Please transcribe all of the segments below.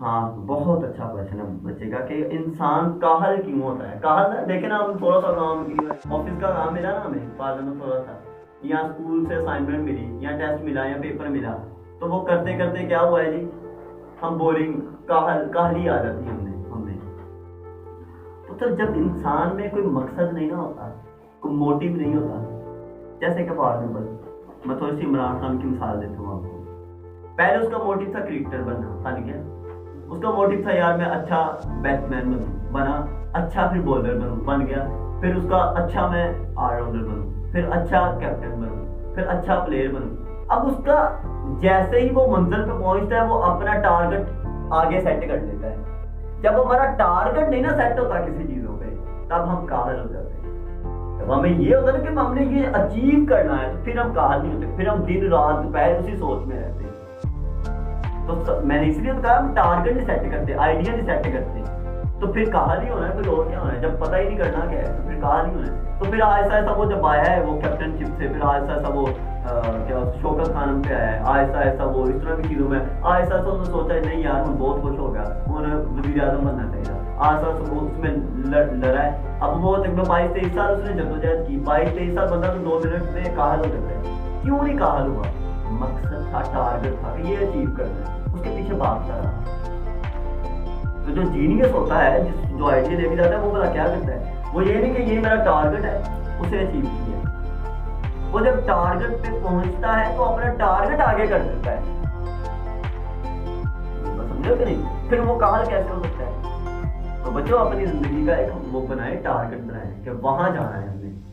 हाँ, बहुत अच्छा क्वेश्चन है बच्चे का कि इंसान काहल क्यों होता है। काहल ना देखे ना, हम थोड़ा सा काम किया, ऑफिस का काम मिला ना हमें फादर में थोड़ा सा, या स्कूल से असाइनमेंट मिली या टेस्ट मिला या पेपर मिला, तो वो करते करते क्या हुआ है जी, हम बोरिंग, काहली आ जाती है हमें। तो फिर जब इंसान में कोई मकसद नहीं ना होता, कोई मोटिव नहीं होता, जैसे कि फॉर एग्जाम्पल मैं थोड़ी सी इमरान खान की मिसाल देता हूँ आपको। पहले उसका मोटिव था क्रिकेटर बनना, था नहीं क्या? उसका मोटिव था यार मैं अच्छा बैट्समैन बनूं, बना, अच्छा फिर बॉलर बनूं, बन गया, फिर उसका अच्छा मैं ऑलराउंडर बनूं, फिर अच्छा कैप्टन बनूं, फिर अच्छा प्लेयर बनूं। अब उसका जैसे ही वो मंजिल पे पहुंचता है वो अपना टारगेट आगे सेट कर लेता है। जब हमारा टारगेट नहीं ना सेट होता किसी चीजों पे, तब हम काहल हो जाते हैं। जब हमें ये होता है ना कि हमने ये अचीव करना है, तो फिर हम काहल नहीं होते, फिर हम दिन रात दोपहर उसी सोच में रहते हैं। तो मैंने इसलिए तो कहा हम टारगेट नहीं सेट करते, आइडिया नहीं सेट करते, तो फिर कहा नहीं होना है, कोई और क्या होना है। जब पता ही नहीं करना क्या है तो फिर कहा नहीं होना है। तो फिर आहिस्ता आहिस्ता वो जब आया है वो कैप्टनशिप से, फिर आहिस्ता आहिस्ता वो क्या शौकत खानम पे आया है, आहिस्ता आहिस्ता वो इस तरह की चीजों में आहिस्ता आहिस्ता उसने सोचा है नहीं यार मैं बहुत खुश हो गया, उन्हें वजीर आजम बनना चाहिए। आहिस्ता आहिस्ता वो उसमें लड़ा है। अब वो तकरीबन 22-23 साल उसने जद्दोजहद की। 22-23 साल बंदा तो 2 मिनट में काहल हो जाता है। क्यों नहीं काहल हुआ? मकसद था, टारगेट था कि ये अचीव करना है, उसके पीछे भागता रहा। तो जो जीनियस होता है, जो आइडिया लेके जाता है, वो भला क्या करता है? वो ये नहीं कि ये मेरा टारगेट है, उसे अचीव किया। वो जब टारगेट पे पहुंचता है तो अपना टारगेट आगे कर देता है। समझो कि नहीं? फिर वो काहल कैसे हो सकता है? तो बच्चों अपनी जिंदगी का एक वो बनाए, टारगेट बनाए कि वहां जाना है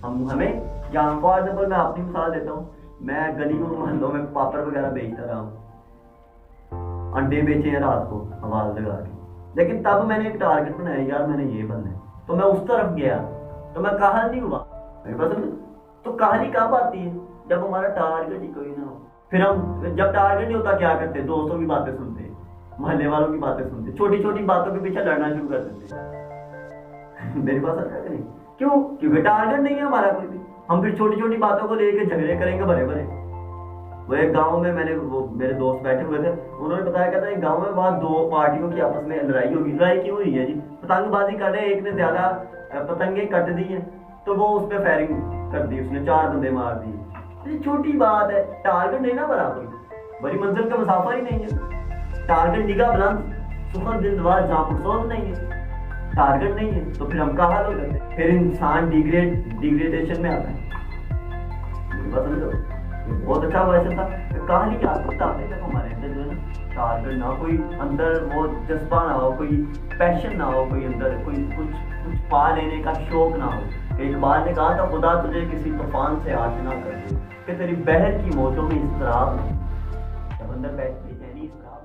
हमें। यहाँ फॉर एग्जाम्पल मैं अपनी मिसाल देता हूँ, मैं गली में मोहल्लों में पापड़ वगैरह बेचता रहा हूँ, अंडे बेचे हैं रात को आवाज लगा के, लेकिन तब मैंने एक टारगेट बनाया यार मैंने ये बनना है, तो मैं उस तरफ गया, तो मैं काहल नहीं हुआ। मेरे पास तो कहानी कब आती है? जब हमारा टारगेट ही कोई ना हो। फिर हम जब टारगेट नहीं होता क्या करते? दोस्तों की बातें सुनते, मोहल्ले वालों की बातें सुनते, छोटी छोटी बातों के पीछे लड़ना शुरू कर देते। मेरे पास अच्छा करें क्यों? क्योंकि टारगेट नहीं है हमारा कोई भी। हम फिर छोटी छोटी बातों को लेकर झगड़े करेंगे भरे भरे। वो एक गांव में मैंने वो मेरे दोस्त बैठे हुए थे, उन्होंने बताया कहता है गांव में वहां 2 पार्टियों की आपस में लड़ाई होगी। लड़ाई क्यों हुई है जी? पतंगबाजी कर रहे, एक ने ज्यादा पतंगे कट दी है, तो वो उस पर फायरिंग कर दी, उसने 4 बंदे मार दिए। ये छोटी बात है, टारगेट नहीं ना बराबर, बड़ी मंजिल का मुसाफा ही नहीं है। टारगेट निगाह बुलंद, सुखद दिलवार जहां पुरसोज नहीं है, टारगेट नहीं है, तो फिर हम कहाँ हो जाते हैं? फिर इंसान डिग्रेडेशन में आता है। बहुत अच्छा क्वेश्चन था। कहानी क्या सकता है जब हमारे अंदर जो है ना टारगेट ना, कोई अंदर वो जज्बा ना हो, कोई पैशन ना हो, कोई अंदर कोई कुछ कुछ पा लेने का शौक ना हो। इकबाल ने कहा था खुदा तुझे किसी तूफान से आशना कर दे कि तेरी बहर की मौजों में इज़्तिराब नहीं। जब अंदर बेचैनी इज़्तिराब